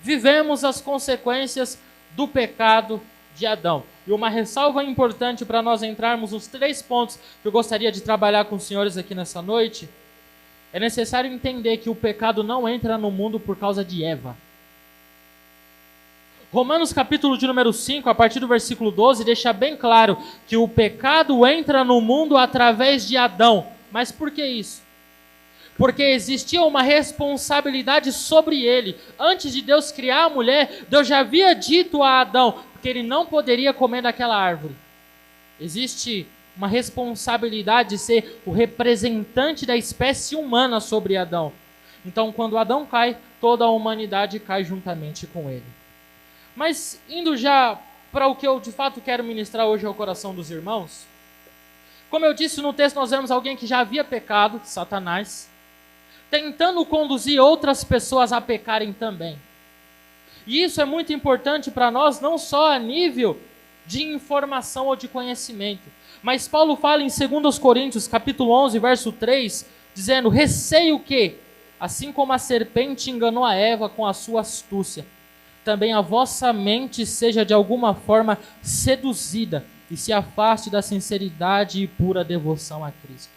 vivemos as consequências do pecado de Adão. E uma ressalva importante para nós entrarmos nos 3 pontos que eu gostaria de trabalhar com os senhores aqui nessa noite. É necessário entender que o pecado não entra no mundo por causa de Eva. Romanos capítulo de número 5, a partir do versículo 12, deixa bem claro que o pecado entra no mundo através de Adão. Mas por que isso? Porque existia uma responsabilidade sobre ele. Antes de Deus criar a mulher, Deus já havia dito a Adão que ele não poderia comer daquela árvore. Existe uma responsabilidade de ser o representante da espécie humana sobre Adão. Então, quando Adão cai, toda a humanidade cai juntamente com ele. Mas indo já para o que eu de fato quero ministrar hoje ao coração dos irmãos, como eu disse no texto, nós vemos alguém que já havia pecado, Satanás, tentando conduzir outras pessoas a pecarem também. E isso é muito importante para nós, não só a nível de informação ou de conhecimento, mas Paulo fala em 2 Coríntios, capítulo 11, verso 3, dizendo: receio que, assim como a serpente enganou a Eva com a sua astúcia, também a vossa mente seja de alguma forma seduzida e se afaste da sinceridade e pura devoção a Cristo.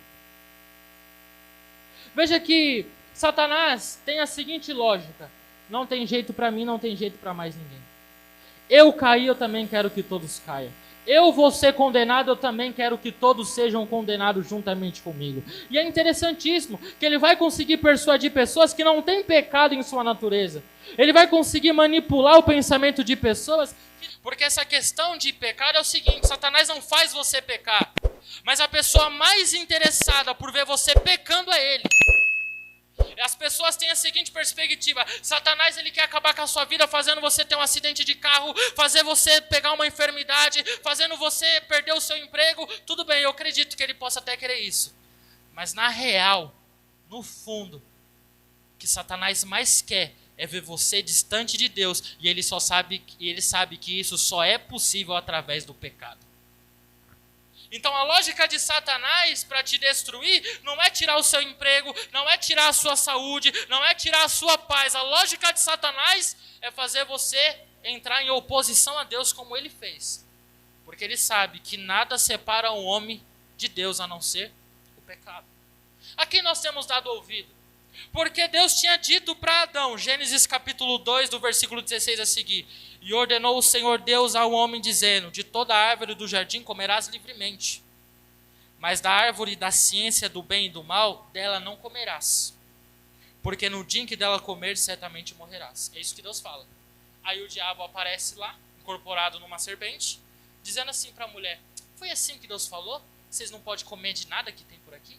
Veja que Satanás tem a seguinte lógica: não tem jeito para mim, não tem jeito para mais ninguém. Eu caí, eu também quero que todos caiam. Eu vou ser condenado, eu também quero que todos sejam condenados juntamente comigo. E é interessantíssimo que ele vai conseguir persuadir pessoas que não têm pecado em sua natureza. Ele vai conseguir manipular o pensamento de pessoas, porque essa questão de pecado é o seguinte: Satanás não faz você pecar, mas a pessoa mais interessada por ver você pecando é ele. As pessoas têm a seguinte perspectiva: Satanás, ele quer acabar com a sua vida, fazendo você ter um acidente de carro, fazer você pegar uma enfermidade, fazendo você perder o seu emprego. Tudo bem, eu acredito que ele possa até querer isso, mas na real, no fundo, o que Satanás mais quer é ver você distante de Deus, e ele sabe que isso só é possível através do pecado. Então a lógica de Satanás para te destruir não é tirar o seu emprego, não é tirar a sua saúde, não é tirar a sua paz. A lógica de Satanás é fazer você entrar em oposição a Deus, como ele fez. Porque ele sabe que nada separa o homem de Deus a não ser o pecado. A quem nós temos dado ouvido? Porque Deus tinha dito para Adão, Gênesis capítulo 2, do versículo 16 a seguir: e ordenou o Senhor Deus ao homem, dizendo: de toda árvore do jardim comerás livremente, mas da árvore da ciência do bem e do mal, dela não comerás, porque no dia em que dela comeres, certamente morrerás. É isso que Deus fala. Aí o diabo aparece lá, incorporado numa serpente, dizendo assim para a mulher: foi assim que Deus falou? Vocês não podem comer de nada que tem por aqui?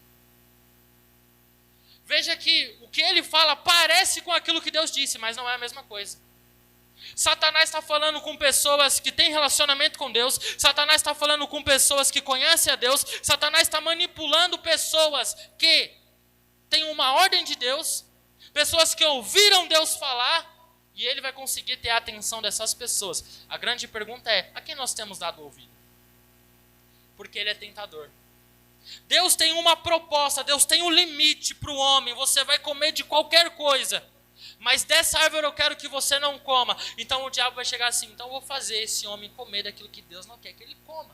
Veja que o que ele fala parece com aquilo que Deus disse, mas não é a mesma coisa. Satanás está falando com pessoas que têm relacionamento com Deus. Satanás está falando com pessoas que conhecem a Deus. Satanás está manipulando pessoas que têm uma ordem de Deus, pessoas que ouviram Deus falar, e ele vai conseguir ter a atenção dessas pessoas. A grande pergunta é: a quem nós temos dado ouvido? Porque ele é tentador. Deus tem uma proposta, Deus tem um limite para o homem: você vai comer de qualquer coisa, mas dessa árvore eu quero que você não coma. Então o diabo vai chegar assim: então eu vou fazer esse homem comer daquilo que Deus não quer que ele coma.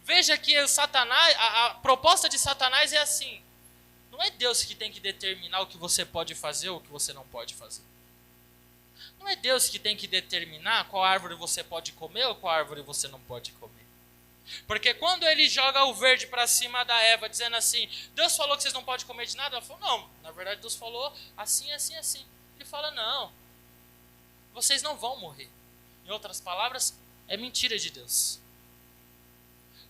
Veja que a proposta de Satanás é assim: não é Deus que tem que determinar o que você pode fazer ou o que você não pode fazer. Não é Deus que tem que determinar qual árvore você pode comer ou qual árvore você não pode comer. Porque quando ele joga o verde para cima da Eva, dizendo assim: Deus falou que vocês não podem comer de nada, ela falou: não, na verdade Deus falou assim, assim, assim. Ele fala: não, vocês não vão morrer. Em outras palavras, é mentira de Deus.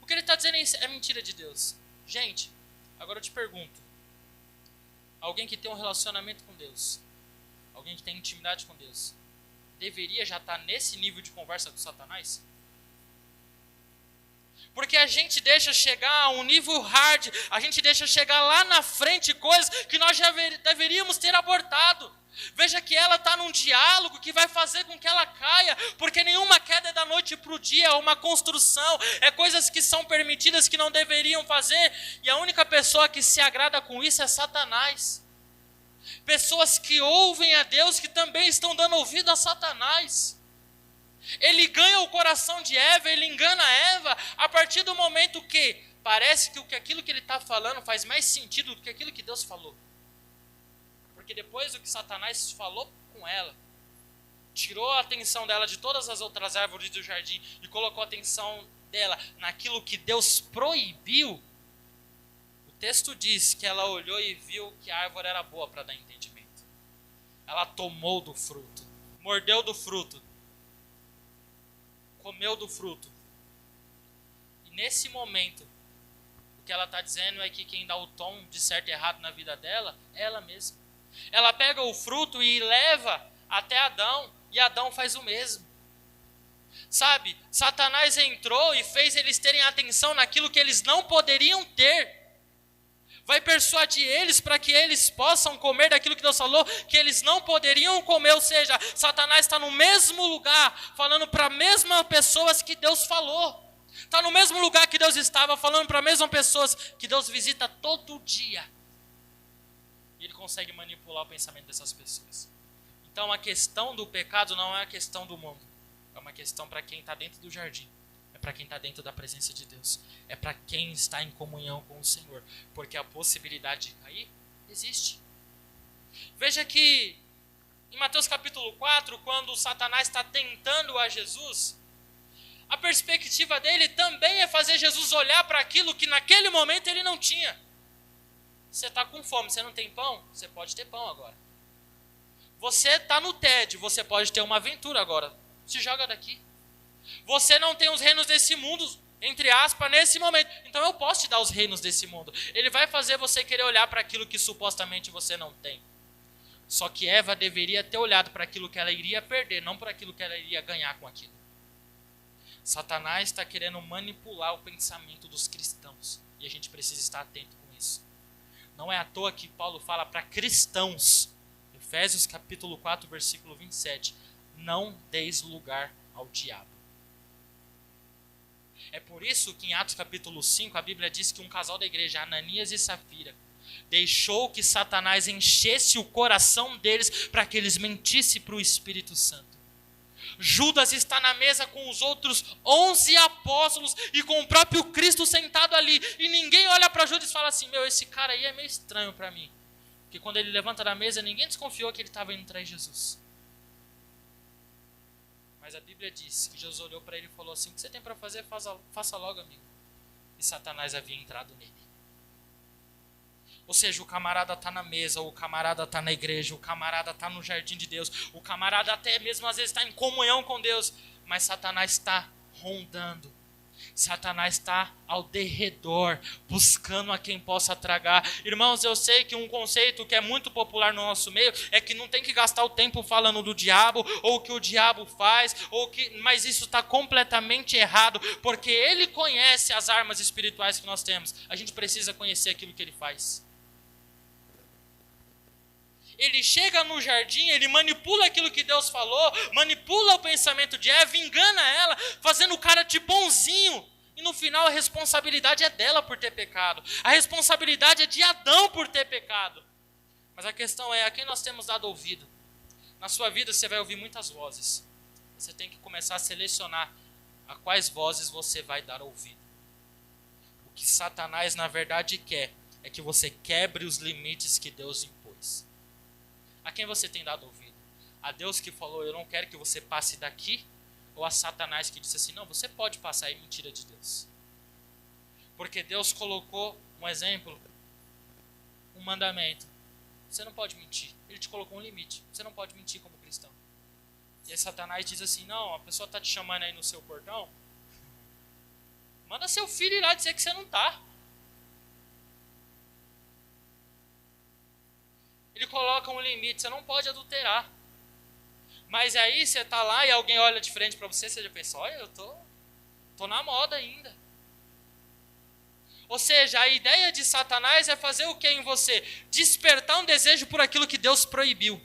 O que ele está dizendo é mentira de Deus. Gente, agora eu te pergunto: alguém que tem um relacionamento com Deus, alguém que tem intimidade com Deus, deveria já estar nesse nível de conversa com Satanás? Porque a gente deixa chegar a um nível hard, a gente deixa chegar lá na frente coisas que nós já deveríamos ter abortado. Veja que ela está num diálogo que vai fazer com que ela caia, porque nenhuma queda é da noite para o dia, é uma construção, é coisas que são permitidas que não deveriam fazer, e a única pessoa que se agrada com isso é Satanás. Pessoas que ouvem a Deus, que também estão dando ouvido a Satanás. Ele ganha o coração de Eva, ele engana Eva, a partir do momento que parece que aquilo que ele está falando faz mais sentido do que aquilo que Deus falou. Porque depois do que Satanás falou com ela, tirou a atenção dela de todas as outras árvores do jardim e colocou a atenção dela naquilo que Deus proibiu, o texto diz que ela olhou e viu que a árvore era boa para dar entendimento. Ela tomou do fruto, mordeu do fruto, comeu do fruto. E nesse momento, o que ela está dizendo é que quem dá o tom de certo e errado na vida dela é ela mesma. Ela pega o fruto e leva até Adão, e Adão faz o mesmo. Sabe, Satanás entrou e fez eles terem atenção naquilo que eles não poderiam ter. Vai persuadir eles para que eles possam comer daquilo que Deus falou que eles não poderiam comer. Ou seja, Satanás está no mesmo lugar, falando para as mesmas pessoas que Deus falou. Está no mesmo lugar que Deus estava, falando para as mesmas pessoas que Deus visita todo dia. E ele consegue manipular o pensamento dessas pessoas. Então a questão do pecado não é a questão do mundo. É uma questão para quem está dentro do jardim. É para quem está dentro da presença de Deus. É para quem está em comunhão com o Senhor. Porque a possibilidade de cair existe. Veja que em Mateus capítulo 4, quando Satanás está tentando a Jesus, a perspectiva dele também é fazer Jesus olhar para aquilo que naquele momento ele não tinha. Você está com fome, você não tem pão? Você pode ter pão agora. Você está no tédio, você pode ter uma aventura agora. Se joga daqui. Você não tem os reinos desse mundo, entre aspas, nesse momento. Então eu posso te dar os reinos desse mundo. Ele vai fazer você querer olhar para aquilo que supostamente você não tem. Só que Eva deveria ter olhado para aquilo que ela iria perder, não para aquilo que ela iria ganhar com aquilo. Satanás está querendo manipular o pensamento dos cristãos. E a gente precisa estar atento com isso. Não é à toa que Paulo fala para cristãos, Efésios capítulo 4, versículo 27, não deis lugar ao diabo. É por isso que em Atos capítulo 5, a Bíblia diz que um casal da igreja, Ananias e Safira, deixou que Satanás enchesse o coração deles para que eles mentissem para o Espírito Santo. Judas está na mesa com os outros 11 apóstolos e com o próprio Cristo sentado ali. E ninguém olha para Judas e fala assim, esse cara aí é meio estranho para mim. Porque quando ele levanta da mesa, ninguém desconfiou que ele estava indo atrás de Jesus. Mas a Bíblia diz que Jesus olhou para ele e falou assim, o que você tem para fazer, faça logo, amigo. E Satanás havia entrado nele. Ou seja, o camarada está na mesa, o camarada está na igreja, o camarada está no jardim de Deus, o camarada até mesmo às vezes está em comunhão com Deus, mas Satanás está rondando. Satanás está ao derredor, buscando a quem possa tragar. Irmãos, eu sei que um conceito que é muito popular no nosso meio é que não tem que gastar o tempo falando do diabo, ou o que o diabo faz, mas isso está completamente errado, porque ele conhece as armas espirituais que nós temos. A gente precisa conhecer aquilo que ele faz. Ele chega no jardim, ele manipula aquilo que Deus falou, manipula o pensamento de Eva, engana ela, fazendo o cara de bonzinho. E no final a responsabilidade é dela por ter pecado. A responsabilidade é de Adão por ter pecado. Mas a questão é, a quem nós temos dado ouvido? Na sua vida você vai ouvir muitas vozes. Você tem que começar a selecionar a quais vozes você vai dar ouvido. O que Satanás na verdade quer é que você quebre os limites que Deus impôs. A quem você tem dado ouvido? A Deus que falou, eu não quero que você passe daqui? Ou a Satanás que disse assim, não, você pode passar, é mentira de Deus. Porque Deus colocou um exemplo, um mandamento. Você não pode mentir. Ele te colocou um limite. Você não pode mentir como cristão. E aí Satanás diz assim, não, a pessoa está te chamando aí no seu portão. Manda seu filho ir lá dizer que você não está. Ele coloca um limite, você não pode adulterar. Mas aí você está lá e alguém olha de frente para você, você já pensa, olha, eu tô na moda ainda. Ou seja, a ideia de Satanás é fazer o que em você? Despertar um desejo por aquilo que Deus proibiu.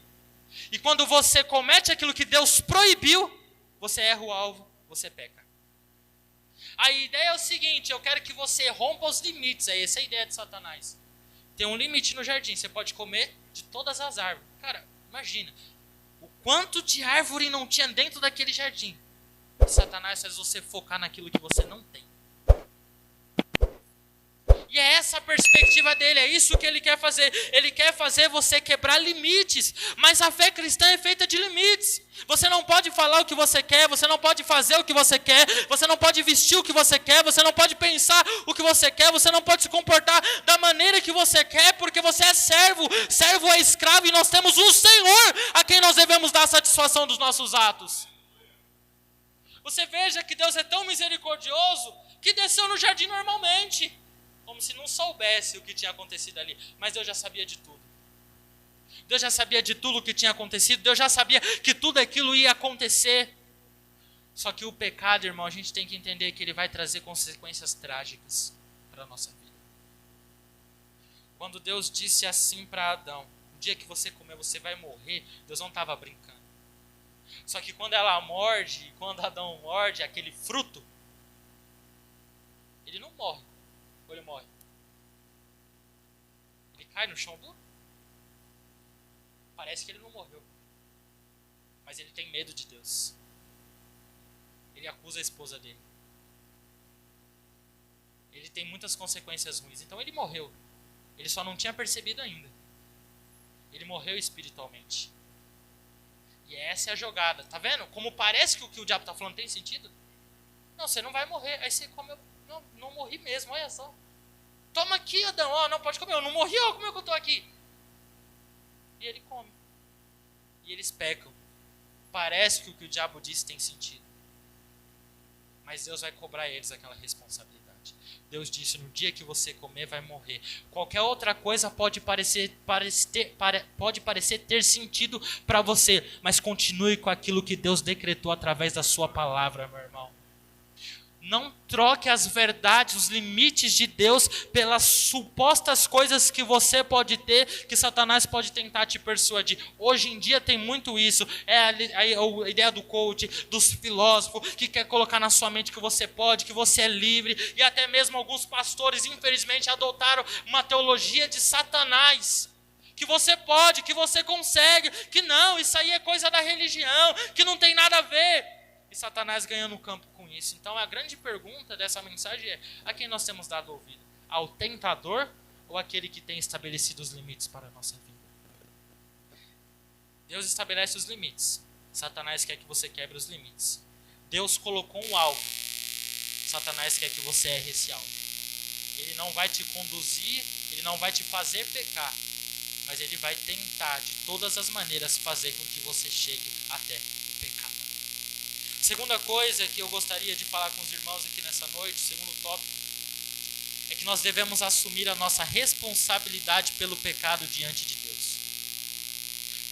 E quando você comete aquilo que Deus proibiu, você erra o alvo, você peca. A ideia é o seguinte, eu quero que você rompa os limites, essa é a ideia de Satanás. Tem um limite no jardim, você pode comer de todas as árvores. Cara, imagina, o quanto de árvore não tinha dentro daquele jardim. E Satanás faz você focar naquilo que você não tem. E é essa a perspectiva dele, é isso que ele quer fazer. Ele quer fazer você quebrar limites. Mas a fé cristã é feita de limites. Você não pode falar o que você quer, você não pode fazer o que você quer, você não pode vestir o que você quer, você não pode pensar o que você quer, você não pode se comportar da maneira que você quer, porque você é servo, servo é escravo, e nós temos um Senhor a quem nós devemos dar satisfação dos nossos atos. Você veja que Deus é tão misericordioso que desceu no jardim normalmente, como se não soubesse o que tinha acontecido ali. Mas Deus já sabia de tudo. Deus já sabia de tudo o que tinha acontecido. Deus já sabia que tudo aquilo ia acontecer. Só que o pecado, irmão, a gente tem que entender que ele vai trazer consequências trágicas para a nossa vida. Quando Deus disse assim para Adão: o dia que você comer, você vai morrer. Deus não estava brincando. Só que quando ela morde, quando Adão morde aquele fruto, ele não morre. Ou ele morre? Ele cai no chão duro? Parece que ele não morreu. Mas ele tem medo de Deus. Ele acusa a esposa dele. Ele tem muitas consequências ruins. Então ele morreu. Ele só não tinha percebido ainda. Ele morreu espiritualmente. E essa é a jogada. Tá vendo? Como parece que o que o diabo está falando tem sentido. Não, você não vai morrer. Aí você come. Não morri mesmo, olha só. Toma aqui, Adão. Oh, não pode comer. Eu não morri, ó, como é que eu estou aqui? E ele come. E eles pecam. Parece que o que o diabo disse tem sentido. Mas Deus vai cobrar eles aquela responsabilidade. Deus disse: no dia que você comer, vai morrer. Qualquer outra coisa pode parecer ter sentido para você, mas continue com aquilo que Deus decretou através da sua palavra, meu irmão. Não troque as verdades, os limites de Deus pelas supostas coisas que você pode ter, que Satanás pode tentar te persuadir. Hoje em dia tem muito isso. É a ideia do coach, dos filósofos, que quer colocar na sua mente que você pode, que você é livre. E até mesmo alguns pastores, infelizmente, adotaram uma teologia de Satanás. Que você pode, que você consegue, que não, isso aí é coisa da religião, que não tem nada a ver. E Satanás ganhando o campo com isso. Então a grande pergunta dessa mensagem é: a quem nós temos dado ouvido? Ao tentador ou aquele que tem estabelecido os limites para a nossa vida? Deus estabelece os limites. Satanás quer que você quebre os limites. Deus colocou um alvo. Satanás quer que você erre esse alvo. Ele não vai te conduzir, ele não vai te fazer pecar, mas ele vai tentar de todas as maneiras fazer com que você chegue até o pecado. Segunda coisa que eu gostaria de falar com os irmãos aqui nessa noite, segundo tópico, é que nós devemos assumir a nossa responsabilidade pelo pecado diante de Deus.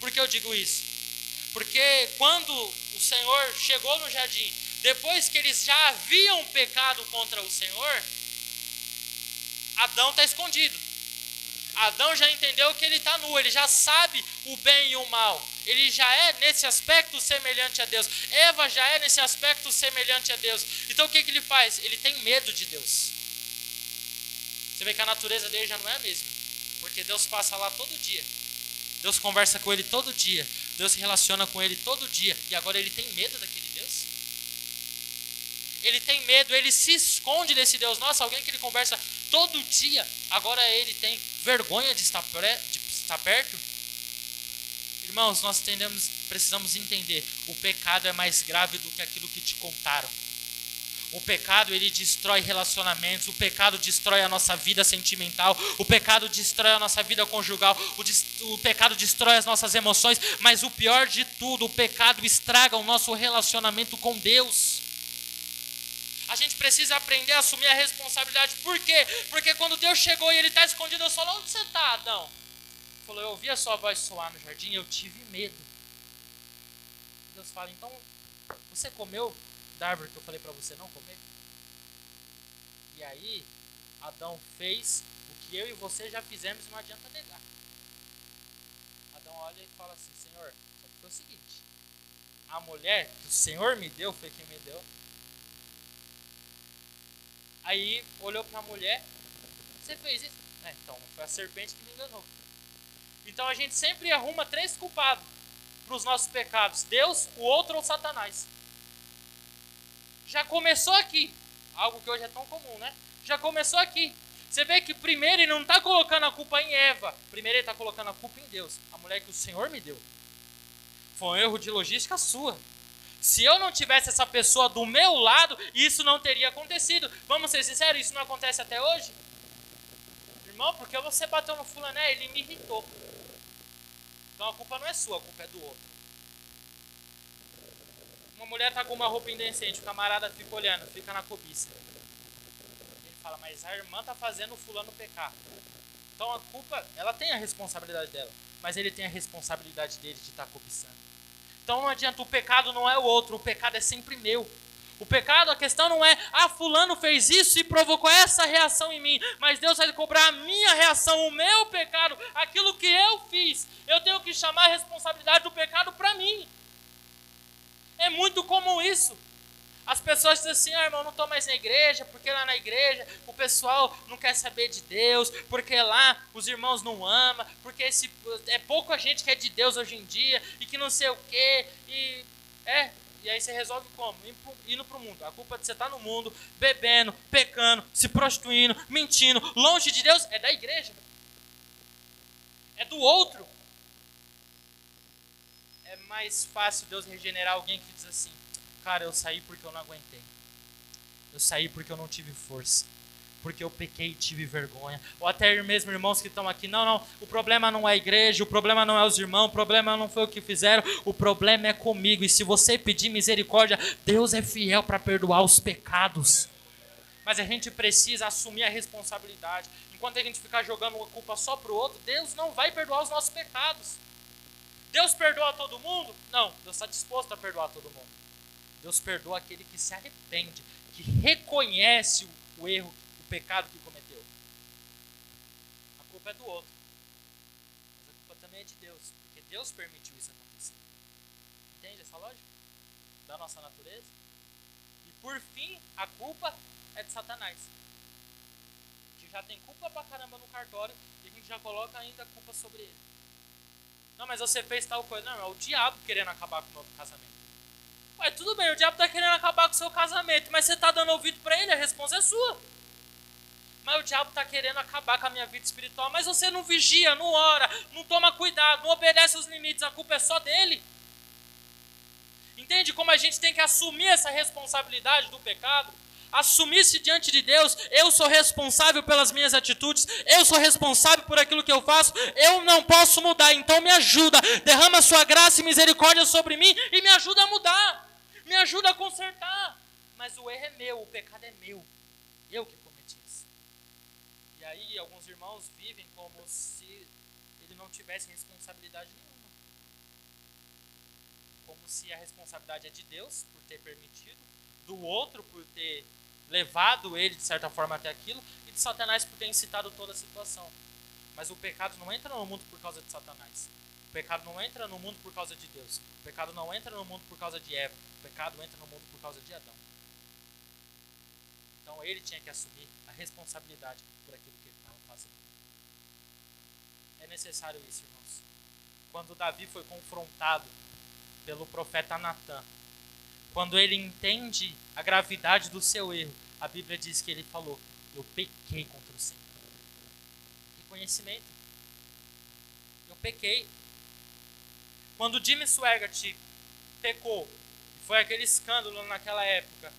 Por que eu digo isso? Porque quando o Senhor chegou no jardim, depois que eles já haviam pecado contra o Senhor, Adão está escondido. Adão já entendeu que ele está nu, ele já sabe o bem e o mal. Ele já é nesse aspecto semelhante a Deus. Eva já é nesse aspecto semelhante a Deus. Então o que ele faz? Ele tem medo de Deus. Você vê que a natureza dele já não é a mesma. Porque Deus passa lá todo dia. Deus conversa com ele todo dia. Deus se relaciona com ele todo dia. E agora ele tem medo daquele Deus? Ele tem medo, ele se esconde desse Deus. Nossa, alguém que ele conversa todo dia, agora ele tem vergonha de estar perto? Irmãos, nós precisamos entender, o pecado é mais grave do que aquilo que te contaram. O pecado, ele destrói relacionamentos, o pecado destrói a nossa vida sentimental, o pecado destrói a nossa vida conjugal, o pecado destrói as nossas emoções, mas o pior de tudo, o pecado estraga o nosso relacionamento com Deus. A gente precisa aprender a assumir a responsabilidade. Por quê? Porque quando Deus chegou e ele está escondido, eu falei: onde você está, Adão? Ele falou: eu ouvi a sua voz soar no jardim e eu tive medo. Deus fala: então, você comeu da árvore que eu falei para você não comer? E aí, Adão fez o que eu e você já fizemos e não adianta negar. Adão olha e fala assim: Senhor, só que foi o seguinte, a mulher que o Senhor me deu foi quem me deu. Aí olhou para a mulher: você fez isso? Então, não foi a serpente que me enganou. Então a gente sempre arruma 3 culpados para os nossos pecados: Deus, o outro ou Satanás. Já começou aqui. Algo que hoje é tão comum, né? Já começou aqui. Você vê que primeiro ele não está colocando a culpa em Eva. Primeiro ele está colocando a culpa em Deus. A mulher que o Senhor me deu. Foi um erro de logística sua. Se eu não tivesse essa pessoa do meu lado, isso não teria acontecido. Vamos ser sinceros, isso não acontece até hoje? Irmão, porque você bateu no fulano, ele me irritou. Então a culpa não é sua, a culpa é do outro. Uma mulher está com uma roupa indecente, o camarada fica olhando, fica na cobiça. Ele fala, mas a irmã está fazendo o fulano pecar. Então a culpa, ela tem a responsabilidade dela, mas ele tem a responsabilidade dele de estar cobiçando. Então não adianta, o pecado não é o outro, o pecado é sempre meu. O pecado, a questão não é, fulano fez isso e provocou essa reação em mim, mas Deus vai cobrar a minha reação, o meu pecado, aquilo que eu fiz. Eu tenho que chamar a responsabilidade do pecado para mim. É muito comum isso. As pessoas dizem assim, irmão, não estou mais na igreja, porque lá na igreja o pessoal não quer saber de Deus, porque lá os irmãos não amam, porque é pouca gente que é de Deus hoje em dia, e que não sei o quê, e aí você resolve como? Indo para o mundo. A culpa de você estar no mundo, bebendo, pecando, se prostituindo, mentindo, longe de Deus, é da igreja. É do outro. É mais fácil Deus regenerar alguém que diz assim, cara, eu saí porque eu não aguentei. Eu saí porque eu não tive força. Porque eu pequei e tive vergonha. Ou até mesmo irmãos que estão aqui. Não, o problema não é a igreja, o problema não é os irmãos, o problema não foi o que fizeram, o problema é comigo. E se você pedir misericórdia, Deus é fiel para perdoar os pecados. Mas a gente precisa assumir a responsabilidade. Enquanto a gente ficar jogando a culpa só para o outro, Deus não vai perdoar os nossos pecados. Deus perdoa todo mundo? Não, Deus está disposto a perdoar todo mundo. Deus perdoa aquele que se arrepende, que reconhece o erro, o pecado que cometeu. A culpa é do outro. Mas a culpa também é de Deus, porque Deus permitiu isso acontecer. Entende essa lógica? Da nossa natureza? E por fim, a culpa é de Satanás. Que já tem culpa pra caramba no cartório e a gente já coloca ainda a culpa sobre ele. Não, mas você fez tal coisa. Não, é o diabo querendo acabar com o meu casamento. Ué, tudo bem, o diabo está querendo acabar com o seu casamento, mas você está dando ouvido para ele, a resposta é sua. Mas o diabo está querendo acabar com a minha vida espiritual, mas você não vigia, não ora, não toma cuidado, não obedece os limites, a culpa é só dele. Entende como a gente tem que assumir essa responsabilidade do pecado? Assumir-se diante de Deus, eu sou responsável pelas minhas atitudes, eu sou responsável por aquilo que eu faço, eu não posso mudar, então me ajuda, derrama sua graça e misericórdia sobre mim e me ajuda a mudar, me ajuda a consertar. Mas o erro é meu, o pecado é meu, eu que cometi isso. E aí alguns irmãos vivem como se ele não tivesse responsabilidade nenhuma. Como se a responsabilidade é de Deus, por ter permitido, do outro por ter levado ele de certa forma até aquilo, e de Satanás por ter incitado toda a situação. Mas o pecado não entra no mundo por causa de Satanás. O pecado não entra no mundo por causa de Deus. O pecado não entra no mundo por causa de Eva. O pecado entra no mundo por causa de Adão. Então ele tinha que assumir a responsabilidade por aquilo que ele estava fazendo. É necessário isso, irmãos. Quando Davi foi confrontado pelo profeta Natã, quando ele entende a gravidade do seu erro, a Bíblia diz que ele falou, eu pequei contra o Senhor. Reconhecimento. Eu pequei. Quando Jimmy Swaggart pecou, e foi aquele escândalo naquela época,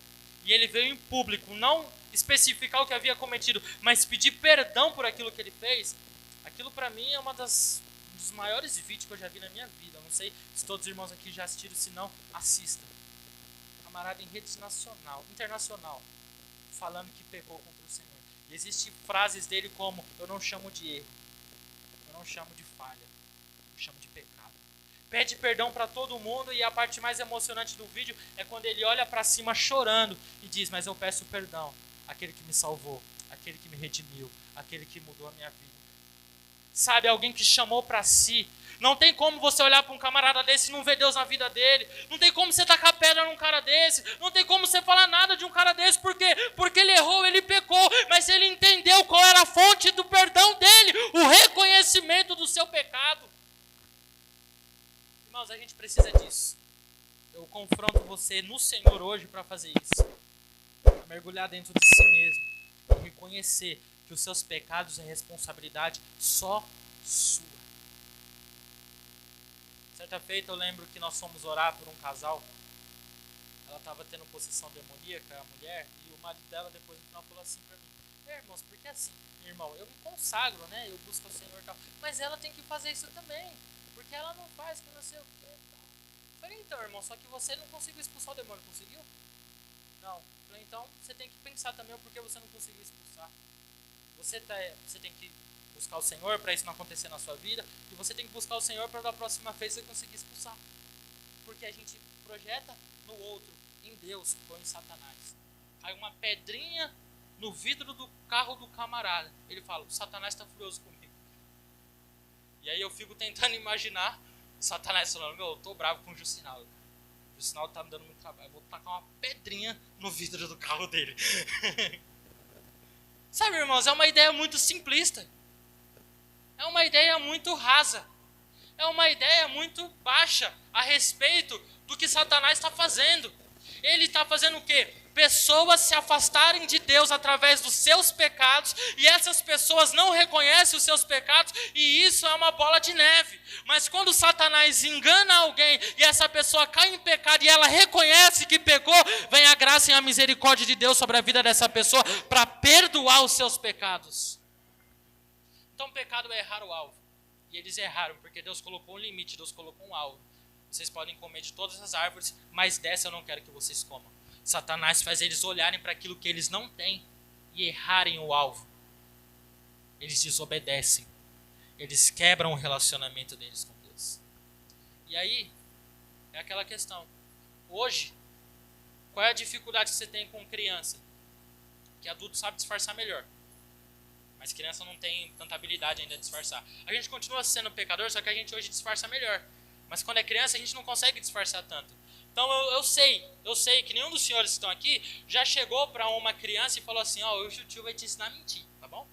e ele veio em público, não especificar o que havia cometido, mas pedir perdão por aquilo que ele fez, aquilo para mim é um dos maiores vídeos que eu já vi na minha vida. Eu não sei se todos os irmãos aqui já assistiram, se não, assista. Camarada em rede internacional, falando que pecou contra o Senhor. E existem frases dele como, eu não chamo de erro, eu não chamo de falha, eu chamo de pecado. Pede perdão para todo mundo, e a parte mais emocionante do vídeo é quando ele olha para cima chorando e diz, mas eu peço perdão àquele que me salvou, àquele que me redimiu, àquele que mudou a minha vida. Sabe, alguém que chamou para si. Não tem como você olhar para um camarada desse e não ver Deus na vida dele. Não tem como você tacar pedra num cara desse. Não tem como você falar nada de um cara desse. Por quê? Porque ele errou, ele pecou. Mas ele entendeu qual era a fonte do perdão conhecimento do seu pecado. Irmãos, a gente precisa disso. Eu confronto você no Senhor hoje para fazer isso. Pra mergulhar dentro de si mesmo. E reconhecer que os seus pecados é responsabilidade só sua. Certa feita eu lembro que nós fomos orar por um casal. Ela estava tendo possessão demoníaca, a mulher, e o marido dela depois no final falou assim para mim: irmãos, porque assim, irmão, eu me consagro, né? Eu busco o Senhor e tal, mas ela tem que fazer isso também, porque ela não faz, que não sei o que e tal. Eu falei: então, irmão, só que você não conseguiu expulsar o demônio, conseguiu? Não. Eu falei: então você tem que pensar também o porquê você não conseguiu expulsar. Você tem que buscar o Senhor para isso não acontecer na sua vida, e você tem que buscar o Senhor para da próxima vez você conseguir expulsar. Porque a gente projeta no outro, em Deus, ou em Satanás. Cai uma pedrinha no vidro do carro do camarada. Ele fala: o Satanás está furioso comigo. E aí eu fico tentando imaginar o Satanás falando: meu, eu tô bravo com o Jusinaldo. O Jusinaldo tá me dando muito trabalho. Eu vou tacar uma pedrinha no vidro do carro dele. Sabe, irmãos, é uma ideia muito simplista. É uma ideia muito rasa. É uma ideia muito baixa a respeito do que Satanás está fazendo. Ele está fazendo o quê? Pessoas se afastarem de Deus através dos seus pecados, e essas pessoas não reconhecem os seus pecados, e isso é uma bola de neve. Mas quando Satanás engana alguém, e essa pessoa cai em pecado, e ela reconhece que pecou, vem a graça e a misericórdia de Deus sobre a vida dessa pessoa, para perdoar os seus pecados. Então, pecado é errar o alvo. E eles erraram, porque Deus colocou um limite, Deus colocou um alvo. Vocês podem comer de todas as árvores, mas dessa eu não quero que vocês comam. Satanás faz eles olharem para aquilo que eles não têm e errarem o alvo. Eles desobedecem. Eles quebram o relacionamento deles com Deus. E aí, é aquela questão. Hoje, qual é a dificuldade que você tem com criança? Que adulto sabe disfarçar melhor. Mas criança não tem tanta habilidade ainda de disfarçar. A gente continua sendo pecador, só que a gente hoje disfarça melhor. Mas quando é criança, a gente não consegue disfarçar tanto. Então eu sei que nenhum dos senhores que estão aqui já chegou para uma criança e falou assim: ó, hoje o tio vai te ensinar a mentir, tá bom?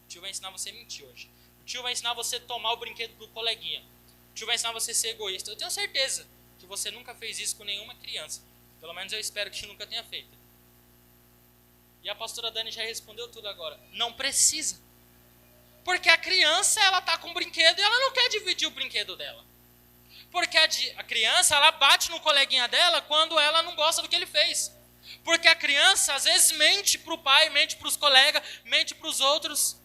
O tio vai ensinar você a mentir hoje. O tio vai ensinar você a tomar o brinquedo do coleguinha. O tio vai ensinar você a ser egoísta. Eu tenho certeza que você nunca fez isso com nenhuma criança. Pelo menos eu espero que nunca tenha feito. E a pastora Dani já respondeu tudo agora. Não precisa. Porque a criança, ela tá com o brinquedo e ela não quer dividir o brinquedo dela. Porque a criança, ela bate no coleguinha dela quando ela não gosta do que ele fez. Porque a criança, às vezes, mente pro pai, mente pros colegas, mente pros outros.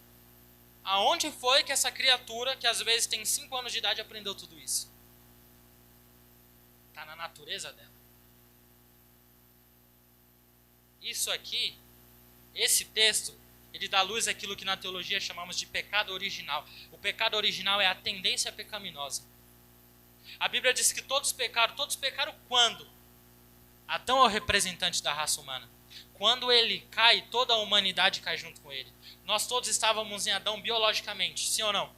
Aonde foi que essa criatura, que às vezes tem 5 anos de idade, aprendeu tudo isso? Tá na natureza dela. Isso aqui, esse texto, ele dá luz àquilo que na teologia chamamos de pecado original. O pecado original é a tendência pecaminosa. A Bíblia diz que todos pecaram quando? Adão é o representante da raça humana. Quando ele cai, toda a humanidade cai junto com ele. Nós todos estávamos em Adão biologicamente, sim ou não?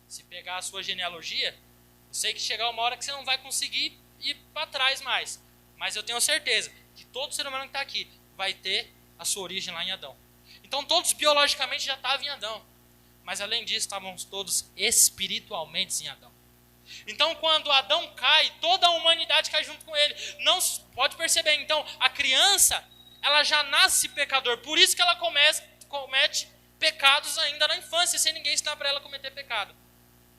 Se pegar a sua genealogia, eu sei que chegar uma hora que você não vai conseguir ir para trás mais. Mas eu tenho certeza que todo ser humano que está aqui vai ter a sua origem lá em Adão. Então todos biologicamente já estavam em Adão. Mas além disso, estávamos todos espiritualmente em Adão. Então quando Adão cai, toda a humanidade cai junto com ele. Não pode perceber, então, a criança, ela já nasce pecador. Por isso que ela comete pecados ainda na infância, sem ninguém ensinar para ela cometer pecado.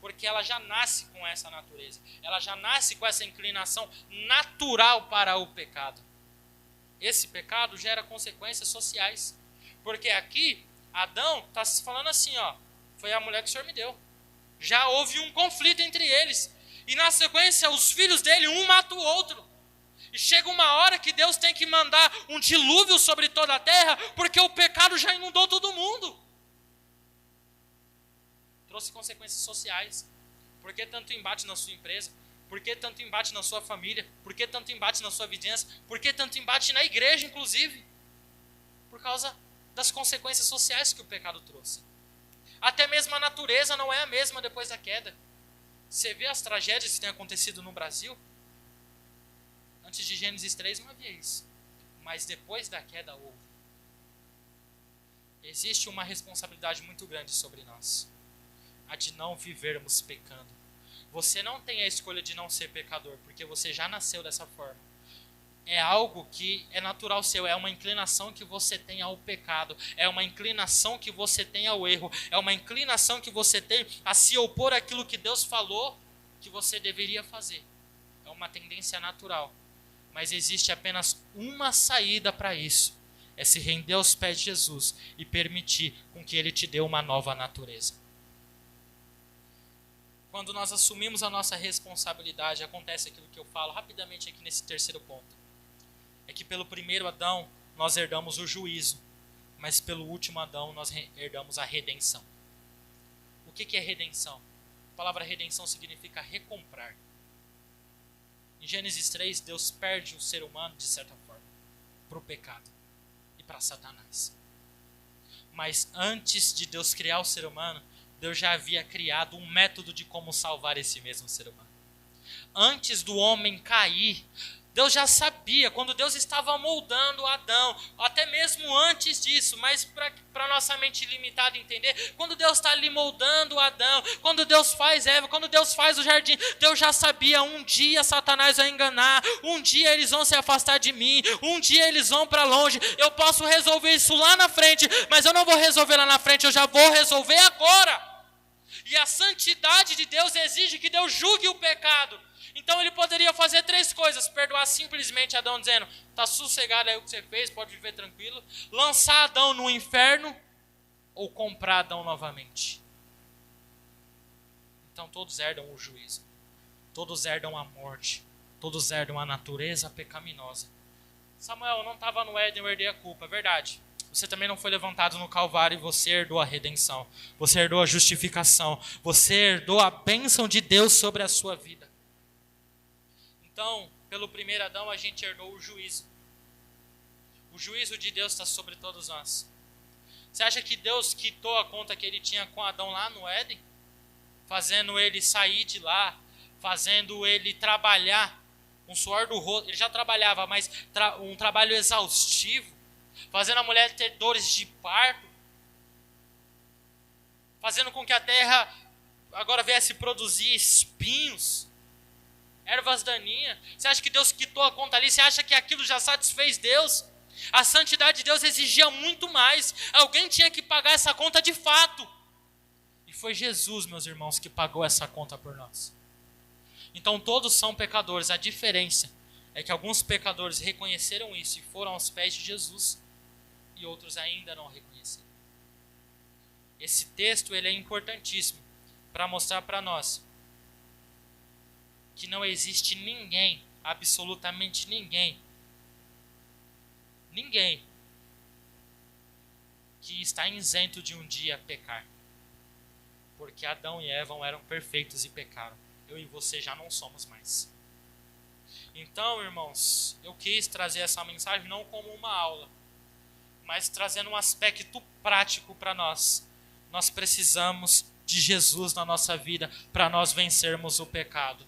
Porque ela já nasce com essa natureza. Ela já nasce com essa inclinação natural para o pecado. Esse pecado gera consequências sociais. Porque aqui, Adão está falando assim, ó, foi a mulher que o Senhor me deu. Já houve um conflito entre eles. E na sequência, os filhos dele, um mata o outro. E chega uma hora que Deus tem que mandar um dilúvio sobre toda a terra, porque o pecado já inundou todo mundo. Trouxe consequências sociais. Por que tanto embate na sua empresa? Por que tanto embate na sua família? Por que tanto embate na sua vizinhança? Por que tanto embate na igreja, inclusive? Por causa das consequências sociais que o pecado trouxe. Até mesmo a natureza não é a mesma depois da queda. Você vê as tragédias que têm acontecido no Brasil? Antes de Gênesis 3 não havia isso. Mas depois da queda houve. Existe uma responsabilidade muito grande sobre nós. a de não vivermos pecando. Você não tem a escolha de não ser pecador, porque você já nasceu dessa forma. É algo que é natural seu, é uma inclinação que você tem ao pecado, é uma inclinação que você tem ao erro, é uma inclinação que você tem a se opor àquilo que Deus falou que você deveria fazer. É uma tendência natural, mas existe apenas uma saída para isso, é se render aos pés de Jesus e permitir com que Ele te dê uma nova natureza. Quando nós assumimos a nossa responsabilidade, acontece aquilo que eu falo rapidamente aqui nesse terceiro ponto. É que pelo primeiro Adão nós herdamos o juízo, mas pelo último Adão nós herdamos a redenção. O que é redenção? A palavra redenção significa recomprar. Em Gênesis 3, Deus perde o ser humano, de certa forma, para o pecado e para Satanás. Mas antes de Deus criar o ser humano, Deus já havia criado um método de como salvar esse mesmo ser humano. Antes do homem cair, Deus já sabia, quando Deus estava moldando Adão, até mesmo antes disso, mas para nossa mente limitada entender, quando Deus está ali moldando Adão, quando Deus faz Eva, quando Deus faz o jardim, Deus já sabia, um dia Satanás vai enganar, um dia eles vão se afastar de mim, um dia eles vão para longe, eu posso resolver isso lá na frente, mas eu não vou resolver lá na frente, eu já vou resolver agora. E a santidade de Deus exige que Deus julgue o pecado. Então ele poderia fazer três coisas: perdoar simplesmente Adão dizendo, está sossegado aí o que você fez, pode viver tranquilo, lançar Adão no inferno, ou comprar Adão novamente. Então todos herdam o juízo, todos herdam a morte, todos herdam a natureza pecaminosa. Samuel, eu não estava no Éden, eu herdei a culpa, é verdade. Você também não foi levantado no Calvário e você herdou a redenção, você herdou a justificação, você herdou a bênção de Deus sobre a sua vida. Então, pelo primeiro Adão, a gente herdou o juízo. O juízo de Deus está sobre todos nós. Você acha que Deus quitou a conta que ele tinha com Adão lá no Éden? Fazendo ele sair de lá, fazendo ele trabalhar com suor do rosto. Ele já trabalhava, mas um trabalho exaustivo. Fazendo a mulher ter dores de parto. Fazendo com que a terra agora viesse produzir espinhos, ervas daninhas. Você acha que Deus quitou a conta ali? Você acha que aquilo já satisfez Deus? A santidade de Deus exigia muito mais. Alguém tinha que pagar essa conta de fato. E foi Jesus, meus irmãos, que pagou essa conta por nós. Então todos são pecadores. A diferença é que alguns pecadores reconheceram isso e foram aos pés de Jesus, e outros ainda não reconheceram. Esse texto ele é importantíssimo para mostrar para nós que não existe ninguém, absolutamente ninguém, que está isento de um dia pecar. Porque Adão e Eva eram perfeitos e pecaram. Eu e você já não somos mais. Então, irmãos, eu quis trazer essa mensagem não como uma aula, mas trazendo um aspecto prático para nós. Nós precisamos de Jesus na nossa vida para nós vencermos o pecado.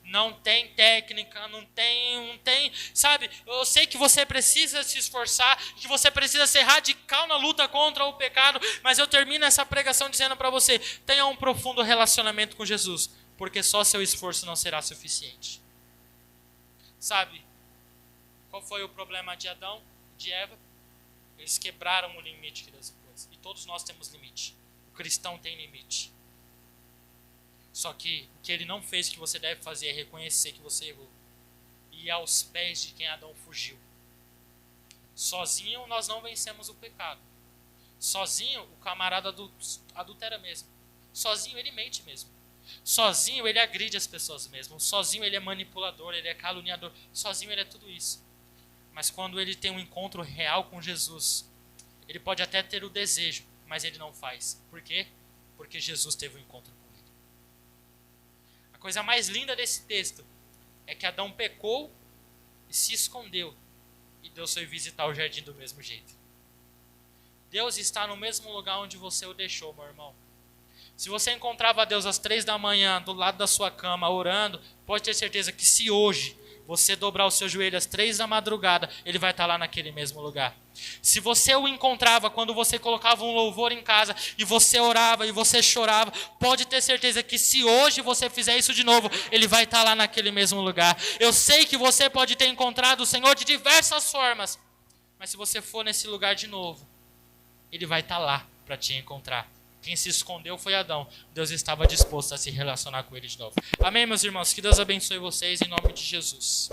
Não tem técnica, não tem, sabe? Eu sei que você precisa se esforçar, que você precisa ser radical na luta contra o pecado, mas eu termino essa pregação dizendo para você, tenha um profundo relacionamento com Jesus, porque só seu esforço não será suficiente. Sabe? Qual foi o problema de Adão, de Eva? Eles quebraram o limite que Deus impôs. E todos nós temos limite. O cristão tem limite. Só que o que ele não fez, que você deve fazer, é reconhecer que você errou. E ir aos pés de quem Adão fugiu. Sozinho nós não vencemos o pecado. Sozinho o camarada adultera mesmo. Sozinho ele mente mesmo. Sozinho ele agride as pessoas mesmo. Sozinho ele é manipulador, ele é caluniador. Sozinho ele é tudo isso. Mas quando ele tem um encontro real com Jesus, ele pode até ter o desejo, mas ele não faz. Por quê? Porque Jesus teve um encontro com ele. A coisa mais linda desse texto é que Adão pecou e se escondeu. E Deus foi visitar o jardim do mesmo jeito. Deus está no mesmo lugar onde você o deixou, meu irmão. Se você encontrava Deus às 3 da manhã, do lado da sua cama, orando, pode ter certeza que se hoje você dobrar o seu joelho às 3 da madrugada, ele vai estar lá naquele mesmo lugar. Se você o encontrava quando você colocava um louvor em casa e você orava e você chorava, pode ter certeza que se hoje você fizer isso de novo, ele vai estar lá naquele mesmo lugar. Eu sei que você pode ter encontrado o Senhor de diversas formas, mas se você for nesse lugar de novo, ele vai estar lá para te encontrar. Quem se escondeu foi Adão. Deus estava disposto a se relacionar com ele de novo. Amém, meus irmãos? Que Deus abençoe vocês em nome de Jesus.